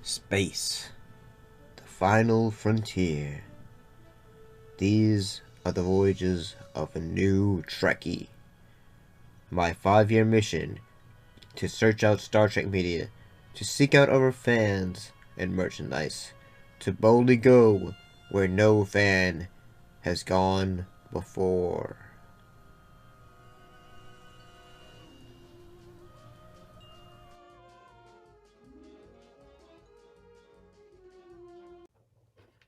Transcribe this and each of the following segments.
Space, the final frontier. These are the voyages of a new Trekkie. My 5-year mission to search out Star Trek media, to seek out our fans and merchandise, to boldly go where no fan has gone before.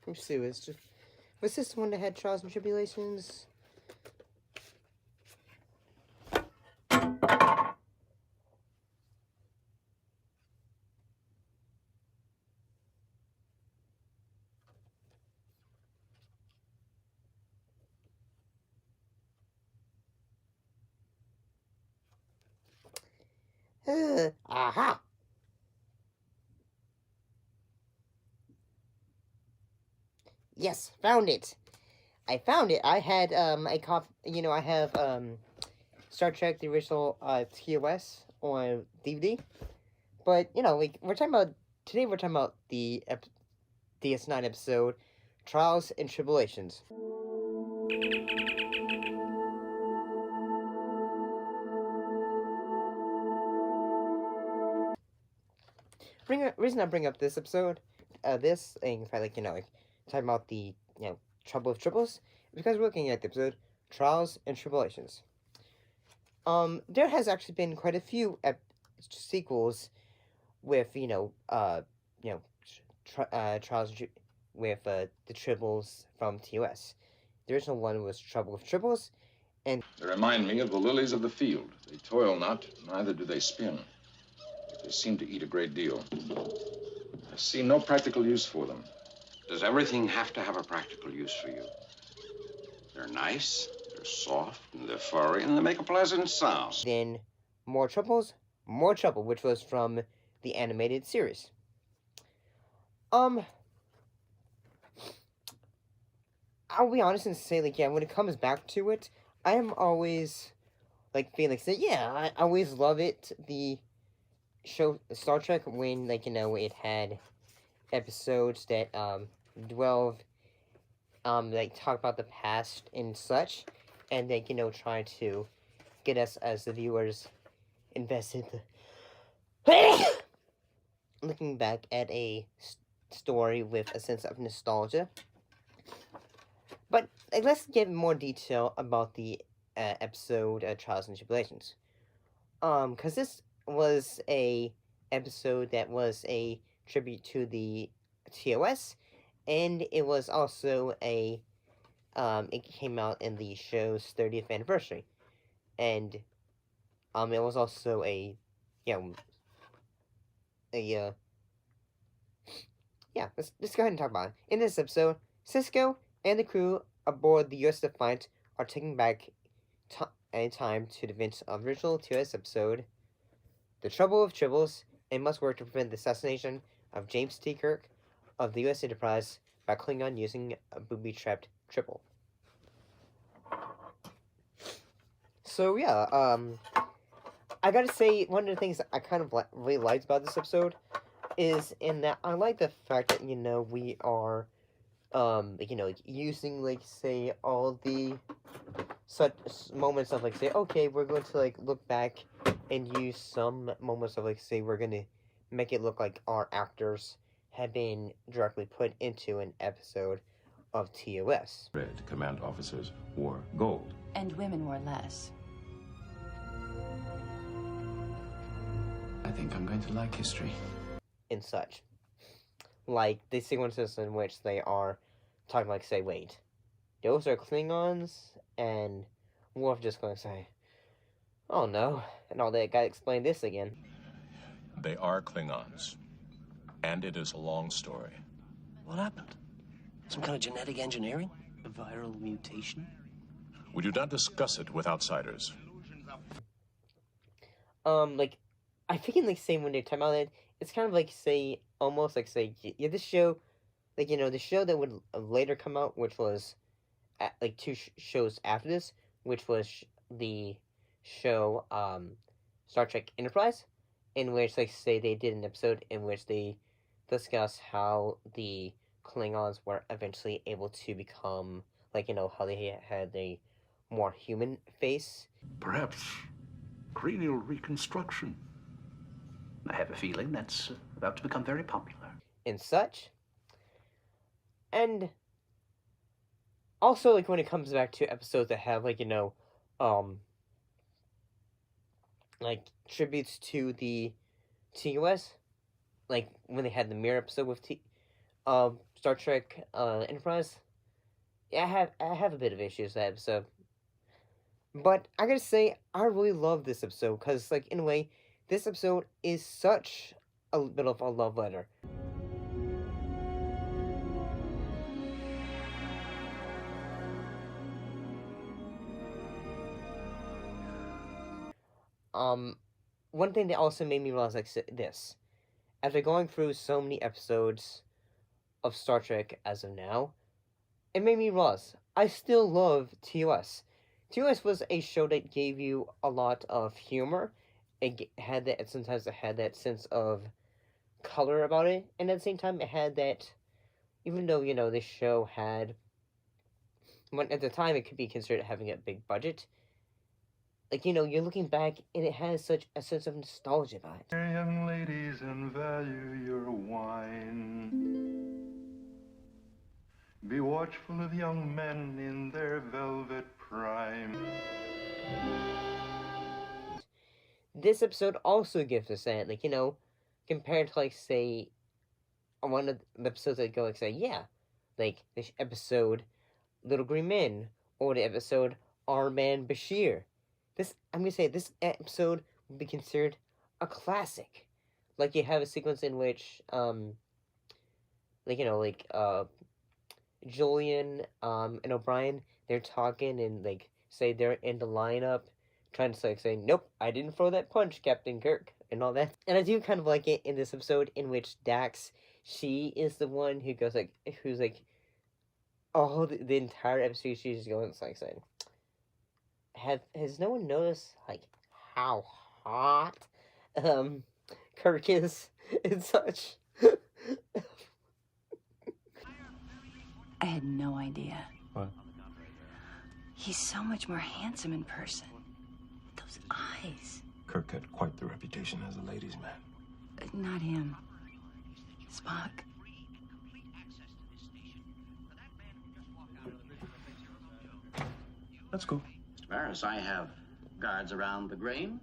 Let's see, was this the one that had Trials and Tribble-ations? Aha! Yes, found it. I found it. I had a copy. I have Star Trek the original TOS on DVD. But we're talking about today. We're talking about the DS9 episode, Trials and Tribble-ations. Reason I bring up this episode, in fact, talking about the trouble of triples, because we're looking at the episode Trials and Tribble-ations. There has actually been quite a few sequels with Trials with the Tribbles from TOS. The original one was Trouble with Tribbles, and they remind me of the lilies of the field. They toil not, neither do they spin. They seem to eat a great deal. I see no practical use for them. Does everything have to have a practical use for you? They're nice, they're soft, and they're furry, and they make a pleasant sound. Then More Trouble, which was from the animated series. I'll be honest and say, when it comes back to it, I am always, feeling I always love it, the show Star Trek, when, it had episodes that, talk about the past and such, and, try to get us as the viewers invested, looking back at a story with a sense of nostalgia. But let's get more detail about the episode Trials and Tribble-ations. Because this was a episode that was a tribute to the TOS, and it was also it came out in the show's 30th anniversary, and it was also let's go ahead and talk about it. In this episode, Cisco and the crew aboard the U.S. Defiant are taking back time to the events of the original TOS episode, The Trouble of Tribbles, and must work to prevent the assassination of James T Kirk of the U.S. Enterprise by Klingon using a booby-trapped triple. So I gotta say, one of the things that I kind of really liked about this episode is in that I like the fact that we are using all the such moments of okay, we're going to look back and use some moments of we're gonna make it look like our actors have been directly put into an episode of TOS. Red command officers wore gold, and women wore less. I think I'm going to like history. And such. Like the sequences in which they are talking wait, those are Klingons, and Worf just going to say, oh no, and all that, gotta explain this again. They are Klingons, and it is a long story. What happened? Some kind of genetic engineering? A viral mutation? We do not discuss it with outsiders. I think when they're talking about it, it's kind of almost this show, the show that would later come out, which was, two shows after this, which was the show, Star Trek Enterprise, in which, they did an episode in which they discuss how the Klingons were eventually able to become, like, how they had a more human face. Perhaps cranial reconstruction. I have a feeling that's about to become very popular. And such. And also, like, when it comes back to episodes that have, like, like, tributes to the TOS, like, when they had the mirror episode with Star Trek Enterprise, yeah, I have a bit of issues with that episode. But I gotta say, I really love this episode, because, like, in a way, this episode is such a bit of a love letter. One thing that also made me realize, like, this, after going through so many episodes of Star Trek as of now, it made me realize I still love TOS. TOS was a show that gave you a lot of humor. It had that, sometimes it had that sense of color about it, and at the same time it had that, even though, this show had, when at the time it could be considered having a big budget, like, you're looking back and it has such a sense of nostalgia about it. Young ladies and value your wine. Be watchful of young men in their velvet prime. This episode also gives us that, like, compared to, like, say, one of the episodes that go, like, say, yeah, like, this episode, Little Green Men, or the episode, Our Man Bashir. I'm gonna say, this episode would be considered a classic. Like, you have a sequence in which, Julian, and O'Brien, they're talking, and, like, say they're in the lineup, trying to, like, say, nope, I didn't throw that punch, Captain Kirk, and all that. And I do kind of like it in this episode, in which Dax, she is the one who goes, like, who's, like, oh, the entire episode, she's just going, like, saying, has no one noticed, like, how hot, Kirk is, and such? I had no idea. What? He's so much more handsome in person. Those eyes. Kirk had quite the reputation as a ladies' man. Not him. Spock. Let's go. Mr. Barris, I have guards around the grain.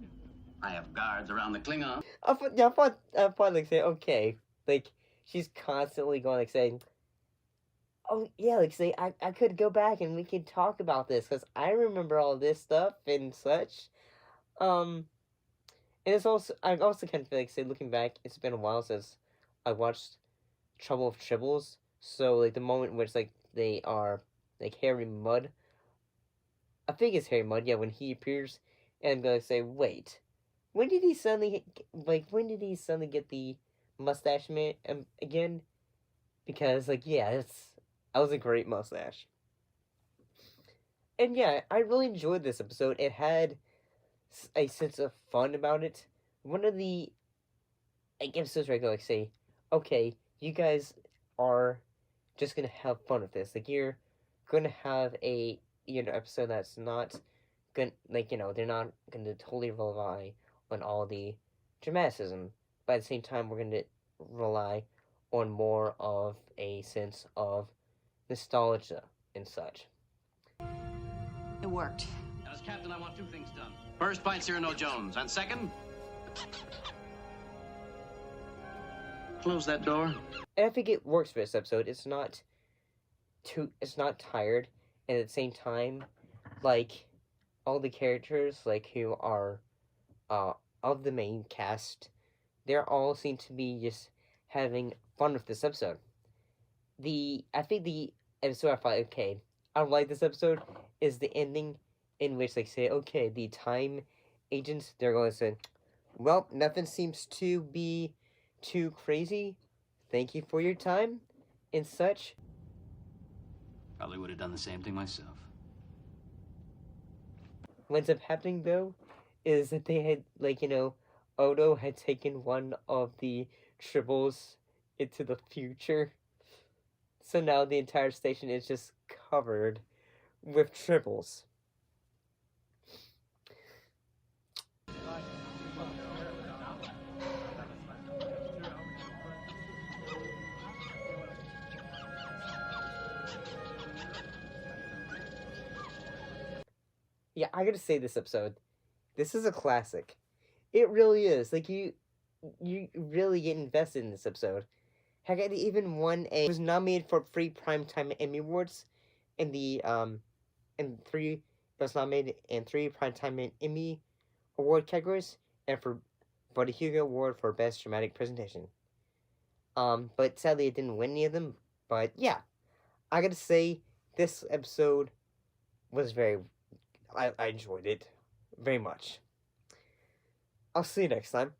I have guards around the Klingon. I thought, like, say, okay, like, she's constantly going, like, saying, oh, yeah, like, say, I could go back and we could talk about this, because I remember all this stuff and such. And it's also, I also kind of feel like, say, looking back, it's been a while since I watched Trouble with Tribbles, so, like, the moment in which, like, they are, like, Harry Mudd, I think it's Harry Mudd, yeah, when he appears, and I'm gonna say, wait, when did he suddenly get the mustache man, again? Because, like, yeah, that was a great mustache. And yeah, I really enjoyed this episode. It had a sense of fun about it. One of the, like, episodes where I go, like, say, okay, you guys are just gonna have fun with this. Like, you're gonna have a, episode that's not gonna, like, they're not gonna totally rely on all the dramaticism, but at the same time, we're gonna rely on more of a sense of nostalgia and such. It worked. As captain, I want two things done. First, find Cyrano Jones, and second, close that door. And I think it works for this episode. It's not tired, and at the same time, like, all the characters, like, who are of the main cast, they're all seem to be just having fun with this episode. I think the episode I thought, okay, I like this episode, is the ending, in which they say, okay, the time agents, they're going to say, well, nothing seems to be too crazy. Thank you for your time, and such. Probably would have done the same thing myself. What ends up happening, though, is that they had, like, Odo had taken one of the tribbles into the future. So now the entire station is just covered with tribbles. Yeah, I gotta say this episode. This is a classic. It really is. Like you really get invested in this episode. Heck, it even won a. It was nominated for 3 Primetime Emmy Awards, in the and 3. It was nominated in 3 Primetime Emmy Award categories, and for a Hugo Award for Best Dramatic Presentation. But sadly, it didn't win any of them. But yeah, I gotta say this episode was very. I enjoyed it very much. I'll see you next time.